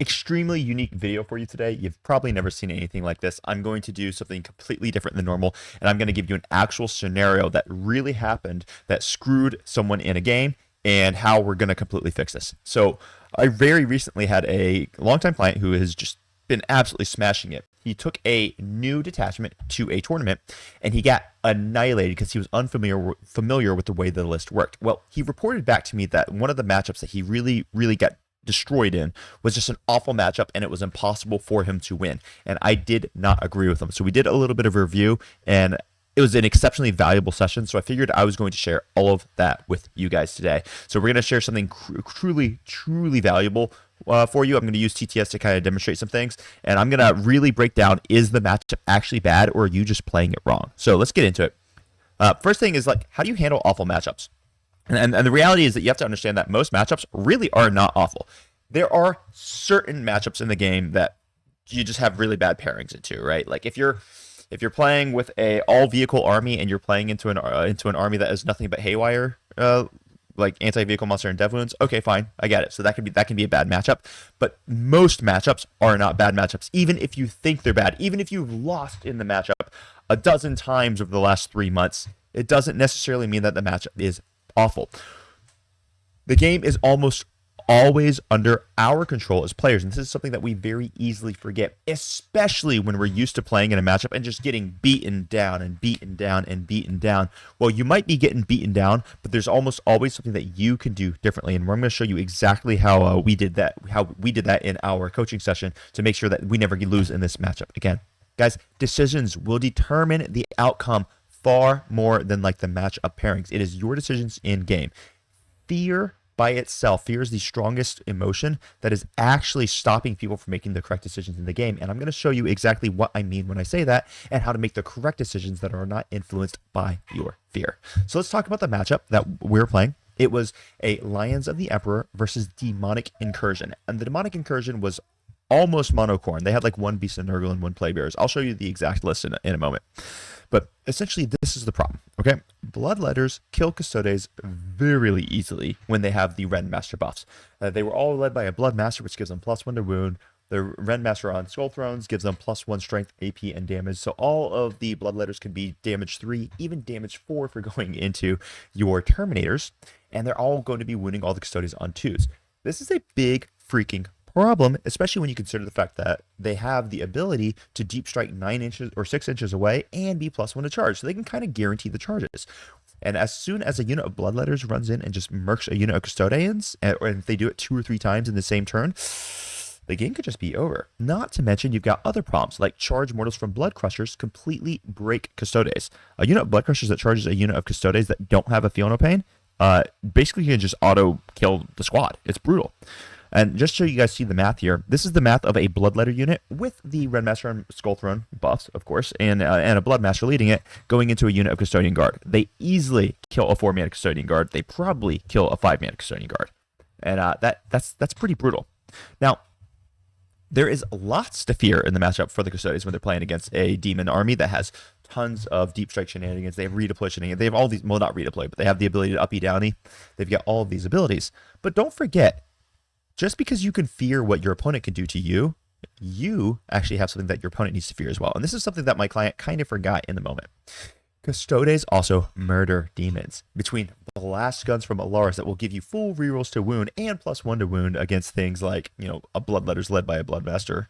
Extremely unique video for you today. You've probably never seen anything like this. I'm going to do something completely different than normal, and I'm going to give you an actual scenario that really happened that screwed someone in a game and how we're going to completely fix this. So, I very recently had a longtime client who has just been absolutely smashing it. He took a new detachment to a tournament and he got annihilated because he was unfamiliar with the way the list worked. Well, he reported back to me that one of the matchups that he really got destroyed in was just an awful matchup and it was impossible for him to win. And I did not agree with him. So we did a little bit of a review and it was an exceptionally valuable session. So I figured I was going to share all of that with you guys today. So we're going to share something truly valuable for you. I'm going to use TTS to kind of demonstrate some things, and I'm going to really break down, is the matchup actually bad or are you just playing it wrong? So let's get into it. First thing is, like, how do you handle awful matchups? And the reality is that you have to understand that most matchups really are not awful. There are certain matchups in the game that you just have really bad pairings into, right? Like if you're playing with a all vehicle army and you're playing into an army that is nothing but haywire, like anti-vehicle monster and dev wounds, okay, fine, I get it. So that can be a bad matchup. But most matchups are not bad matchups, even if you think they're bad. Even if you've lost in the matchup a dozen times over the last 3 months, it doesn't necessarily mean that the matchup is awful. The game is almost always under our control as players, and this is something that we very easily forget, especially when we're used to playing in a matchup and just getting beaten down and beaten down and beaten down. Well, you might be getting beaten down, but there's almost always something that you can do differently, and I'm going to show you exactly how we did that in our coaching session to make sure that we never lose in this matchup again. Guys, decisions will determine the outcome far more than like the matchup pairings. It is your decisions in game. Fear by itself, fear is the strongest emotion that is actually stopping people from making the correct decisions in the game. And I'm going to show you exactly what I mean when I say that and how to make the correct decisions that are not influenced by your fear. So let's talk about the matchup that we're playing. It was a Lions of the Emperor versus Demonic Incursion. And the Demonic Incursion was almost monocorn. They had like one Beast of Nurgle and one Playbearers. I'll show you the exact list in a moment. But essentially, this is the problem, okay? Bloodletters kill Custodes very easily when they have the Ren Master buffs. They were all led by a Blood Master, which gives them +1 to wound. The Ren Master on Skull Thrones gives them +1 strength, AP, and damage. So all of the Bloodletters can be damage 3, even damage 4 for going into your Terminators. And they're all going to be wounding all the Custodes on 2s. This is a big freaking problem, especially when you consider the fact that they have the ability to deep strike 9 inches or 6 inches away and be +1 to charge, so they can kind of guarantee the charges. And as soon as a unit of Bloodletters runs in and just murks a unit of Custodians, or if they do it 2 or 3 times in the same turn, the game could just be over. Not to mention, you've got other problems, like Charge Mortals from Blood Crushers completely break Custodes. A unit of Blood Crushers that charges a unit of Custodes that don't have a Feel No Pain, basically you can just auto-kill the squad. It's brutal. And just so you guys see the math here, this is the math of a Bloodletter unit with the Red Master and Skull Throne buffs, of course, and a Blood Master leading it, going into a unit of Custodian Guard. They easily kill a 4-mana Custodian Guard. They probably kill a 5-mana Custodian Guard. And that's pretty brutal. Now, there is lots to fear in the matchup for the Custodians when they're playing against a demon army that has tons of deep strike shenanigans. They have redeploy shenanigans. They have all these, well, not redeploy, but they have the ability to uppy downy. They've got all of these abilities. But don't forget, just because you can fear what your opponent can do to you, you actually have something that your opponent needs to fear as well. And this is something that my client kind of forgot in the moment. Custodes also murder demons. Between blast guns from Alaris that will give you full rerolls to wound and +1 to wound against things like, a Bloodletters led by a Bloodmaster.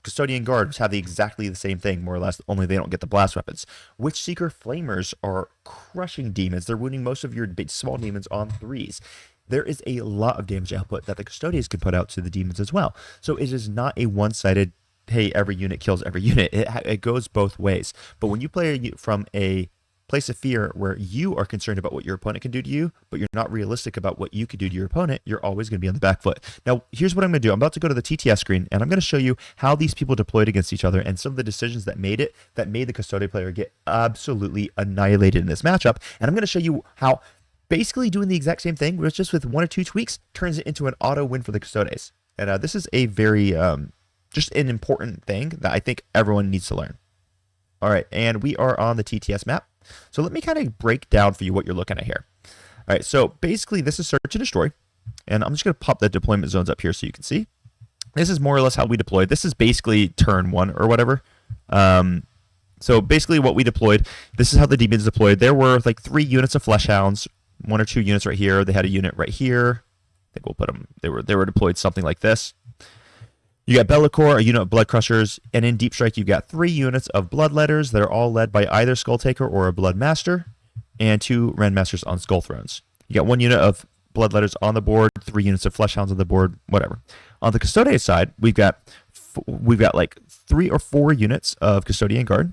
Custodian Guards have exactly the same thing, more or less, only they don't get the blast weapons. Witchseeker Flamers are crushing demons. They're wounding most of your small demons on 3s. There is a lot of damage output that the Custodians can put out to the demons as well. So it is not a one-sided, hey, every unit kills every unit. It goes both ways. But when you play from a place of fear where you are concerned about what your opponent can do to you, but you're not realistic about what you could do to your opponent, you're always going to be on the back foot. Now, here's what I'm going to do. I'm about to go to the TTS screen, and I'm going to show you how these people deployed against each other and some of the decisions that made the Custodian player get absolutely annihilated in this matchup. And I'm going to show you how basically doing the exact same thing, which just with 1 or 2 tweaks, turns it into an auto win for the Custodes. And this is a very, just an important thing that I think everyone needs to learn. All right, and we are on the TTS map. So let me kind of break down for you what you're looking at here. All right, so basically this is search and destroy. And I'm just going to pop the deployment zones up here so you can see. this is more or less how we deployed. This is basically turn 1 or whatever. So basically what we deployed, this is how the demons deployed. There were like 3 units of flesh hounds, 1 or 2 units right here. They had a unit right here. I think we'll put them, they were deployed something like this. You got Bellicor, a unit of Blood Crushers, and in Deep Strike you got 3 units of Bloodletters that are all led by either Skulltaker or a Blood Master, and 2 Rendmasters on Skull Thrones. You got 1 unit of Bloodletters on the board, 3 units of Fleshhounds on the board, whatever. On the Custodian side, we've got like 3 or 4 units of Custodian Guard,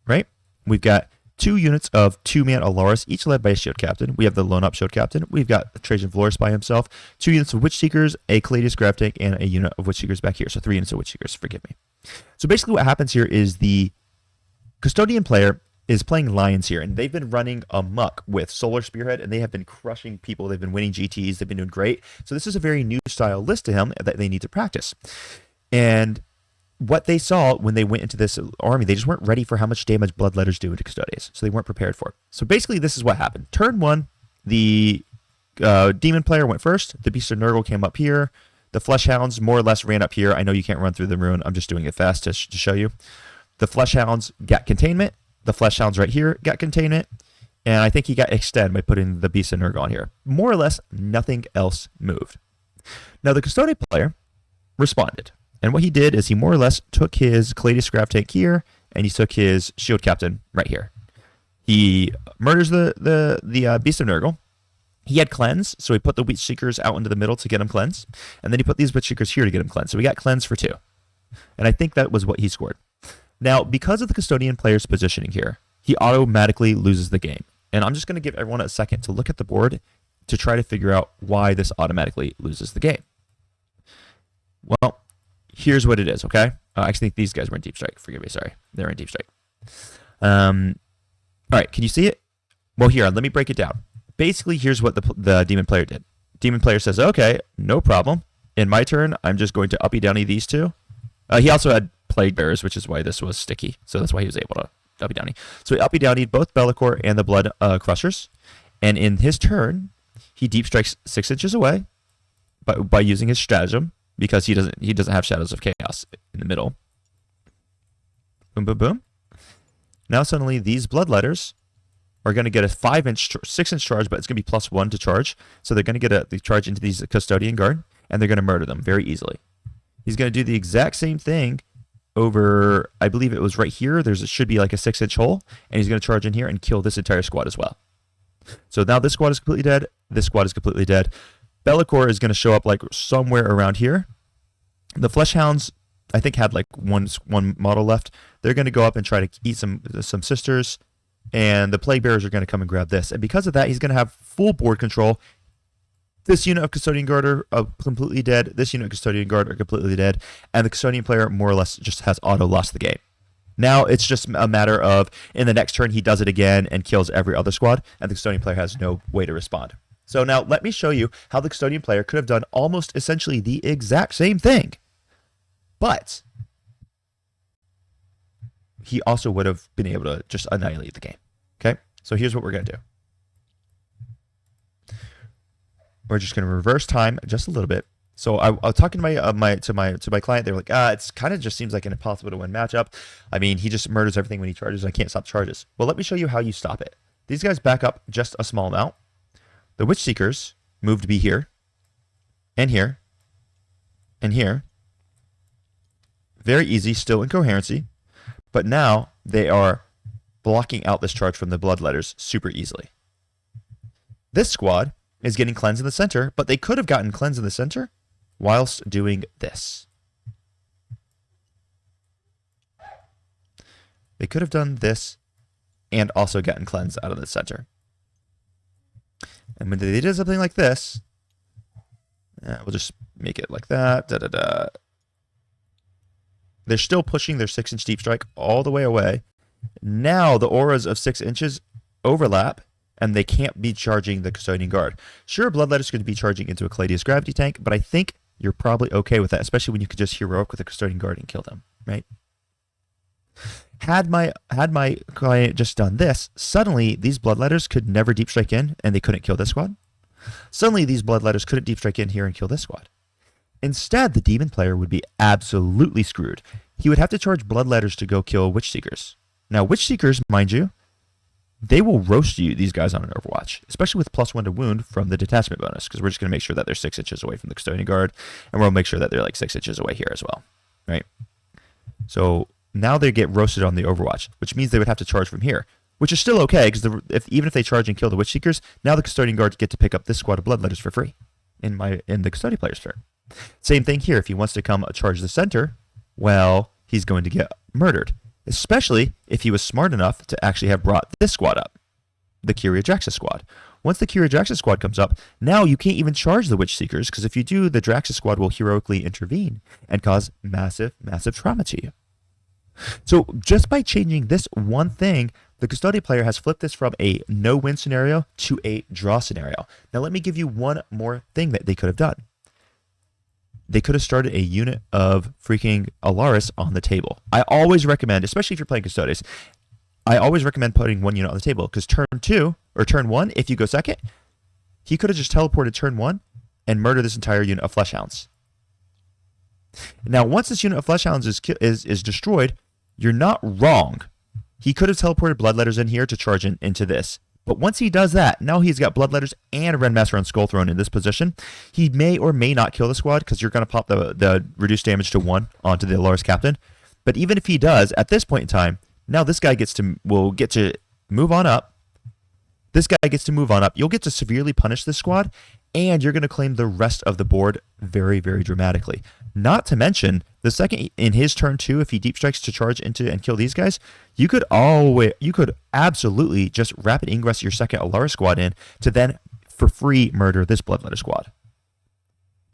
right? We've got 2 units of 2-man Alaris, each led by a Shield Captain. We have the Lone Up Shield Captain. We've got Trajan Valoris by himself, 2 units of Witch Seekers, a Caladius Grab Tank, and a unit of Witch Seekers back here. So 3 units of Witch Seekers, forgive me. So basically what happens here is the Custodian player is playing Lions here, and they've been running amok with Solar Spearhead, and they have been crushing people. They've been winning GTs. They've been doing great. So this is a very new style list to him that they need to practice. And what they saw when they went into this army, they just weren't ready for how much damage Bloodletters do into Custodians. So they weren't prepared for it. So basically this is what happened. Turn 1, the Demon player went first. The Beast of Nurgle came up here. The Fleshhounds more or less ran up here. I know you can't run through the ruin. I'm just doing it fast to show you. The Fleshhounds got containment. The Fleshhounds right here got containment, and I think he got extend by putting the Beast of Nurgle on here. More or less, nothing else moved. Now, the Custodian player responded, and what he did is he more or less took his Caladius Grab Tank here, and he took his Shield Captain right here. He murders the Beast of Nurgle. He had Cleanse, so he put the Witch Seekers out into the middle to get him Cleanse, and then he put these Witch Seekers here to get him Cleanse. So we got Cleanse for 2, and I think that was what he scored. Now, because of the Custodian player's positioning here, he automatically loses the game. And I'm just going to give everyone a second to look at the board to try to figure out why this automatically loses the game. Well, here's what it is, okay? I actually think these guys were in Deep Strike. Forgive me, sorry. They're in Deep Strike. All right, can you see it? Well, here, let me break it down. Basically, here's what the Demon player did. Demon player says, okay, no problem. In my turn, I'm just going to uppy-downy these 2. He also had Plague Bearers, which is why this was sticky. So that's why he was able to uppy-downy. So he uppy-downied both Bellicor and the Blood Crushers. And in his turn, he Deep Strikes 6 inches away by using his stratagem, because he doesn't have Shadows of Chaos in the middle. Boom, boom, boom. Now suddenly these Bloodletters are going to get a 6-inch charge, but it's going to be +1 to charge. So they're going to get the charge into these Custodian Guard, and they're going to murder them very easily. He's going to do the exact same thing over, I believe it was right here. It should be like a 6-inch hole, and he's going to charge in here and kill this entire squad as well. So now this squad is completely dead. This squad is completely dead. Bellicor is going to show up like somewhere around here. The Fleshhounds, I think, had like one model left. They're going to go up and try to eat some sisters, and the Plague Bearers are going to come and grab this. And because of that, he's going to have full board control. This unit of Custodian Guard are completely dead. This unit of Custodian Guard are completely dead. And the Custodian player more or less just has auto-lost the game. Now it's just a matter of, in the next turn, he does it again and kills every other squad, and the Custodian player has no way to respond. So now let me show you how the Custodian player could have done almost essentially the exact same thing. But he also would have been able to just annihilate the game. Okay? So here's what we're going to do. We're just going to reverse time just a little bit. So I was talking to my client. They were like, it's kind of just seems like an impossible to win matchup. I mean, he just murders everything when he charges. I can't stop charges. Well, let me show you how you stop it. These guys back up just a small amount. The Witch Seekers move to be here, and here, and here. Very easy, still in coherency, but now they are blocking out this charge from the Bloodletters super easily. This squad is getting cleansed in the center, but they could have gotten cleansed in the center whilst doing this. They could have done this and also gotten cleansed out of the center. And when they did something like this, we'll just make it like that. They're still pushing their 6-inch deep strike all the way away. Now the auras of 6 inches overlap, and they can't be charging the Custodian Guard. Sure, Bloodletter's going to be charging into a Caladius Gravity Tank, but I think you're probably okay with that, especially when you could just heroic with a Custodian Guard and kill them, right? Had my client just done this, suddenly these Bloodletters could never deep strike in, and they couldn't kill this squad. Suddenly these Bloodletters couldn't deep strike in here and kill this squad. Instead, the demon player would be absolutely screwed. He would have to charge bloodletters to go kill witch seekers. Now, witch seekers, mind you, they will roast you, these guys, on an Overwatch, especially with +1 to wound from the detachment bonus, because we're just going to make sure that they're 6 inches away from the custodian guard, and we'll make sure that they're like 6 inches away here as well, right? So now they get roasted on the Overwatch, which means they would have to charge from here, which is still okay, because even if they charge and kill the witch seekers, now the custodian guards get to pick up this squad of bloodletters for free in the custodian player's turn. Same thing here. If he wants to come charge the center, well, he's going to get murdered, especially if he was smart enough to actually have brought this squad up, the Kyria Draxus squad. Once the Kyria Draxus squad comes up, now you can't even charge the Witch Seekers, because if you do, the Draxus squad will heroically intervene and cause massive, massive trauma to you. So just by changing this one thing, the Custodian player has flipped this from a no-win scenario to a draw scenario. Now let me give you one more thing that they could have done. They could have started a unit of freaking hillarious on the table. I always recommend, especially if you're playing Custodes, I always recommend putting one unit on the table, because turn 1, if you go second, he could have just teleported turn 1 and murdered this entire unit of Fleshhounds. Now, once this unit of Fleshhounds is destroyed, you're not wrong. He could have teleported Bloodletters in here to charge into this. But once he does that, now he's got Bloodletters and a Rendmaster on Skull Throne in this position. He may or may not kill the squad, because you're going to pop the reduced damage to 1 onto the hillarious captain. But even if he does, at this point in time, now this guy will get to move on up. This guy gets to move on up. You'll get to severely punish this squad, and you're going to claim the rest of the board very, very dramatically. Not to mention, the second in his turn 2, if he deep strikes to charge into and kill these guys, you could absolutely just rapid ingress your second hillarious squad in to then for free murder this Bloodletter squad.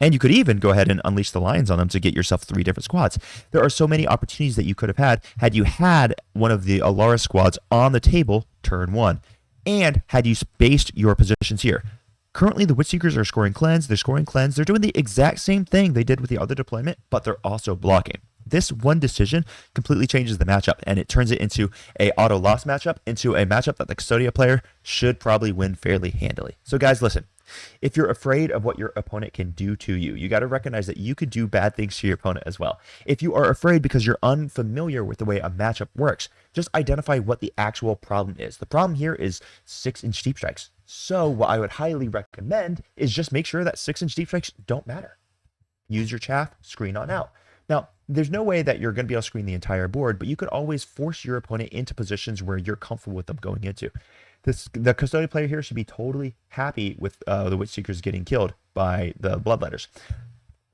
And you could even go ahead and unleash the lions on them to get yourself 3 different squads. There are so many opportunities that you could have had you had one of the hillarious squads on the table turn 1, and had you spaced your positions here. Currently, the Witch Seekers are scoring cleanse. They're scoring cleanse. They're doing the exact same thing they did with the other deployment, but they're also blocking. This one decision completely changes the matchup, and it turns it into a auto loss matchup, into a matchup that the Custodia player should probably win fairly handily. So guys, listen. If you're afraid of what your opponent can do to you, you got to recognize that you could do bad things to your opponent as well. If you are afraid because you're unfamiliar with the way a matchup works, just identify what the actual problem is. The problem here is 6-inch deep strikes. So what I would highly recommend is just make sure that 6-inch deep strikes don't matter. Use your chaff, screen on out. Now, there's no way that you're going to be able to screen the entire board, but you could always force your opponent into positions where you're comfortable with them going into. The Custodian player here should be totally happy with the Witch Seekers getting killed by the Bloodletters.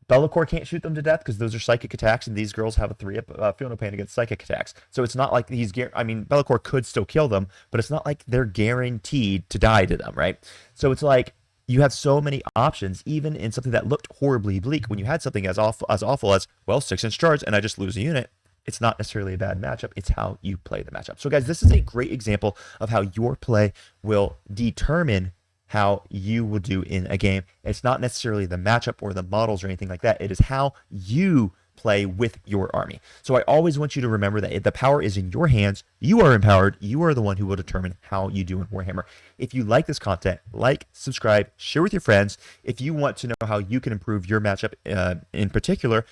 Be'lakor can't shoot them to death because those are psychic attacks, and these girls have a 3-up Feel No Pain against psychic attacks. So it's not like Be'lakor could still kill them, but it's not like they're guaranteed to die to them, right? So it's like you have so many options, even in something that looked horribly bleak. When you had something as awful as, well, 6-inch charge, and I just lose a unit, it's not necessarily a bad matchup. It's how you play the matchup. So guys, this is a great example of how your play will determine how you will do in a game. It's not necessarily the matchup or the models or anything like that. It is how you play with your army. So I always want you to remember that the power is in your hands. You are empowered. You are the one who will determine how you do in Warhammer. If you like this content, like, subscribe, share with your friends. If you want to know how you can improve your matchup in particular,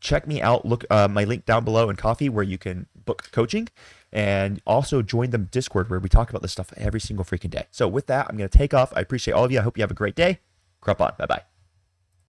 check me out. Look my link down below in Coffee, where you can book coaching, and also join the Discord where we talk about this stuff every single freaking day. So with that, I'm going to take off. I appreciate all of you. I hope you have a great day. Crop on. Bye-bye.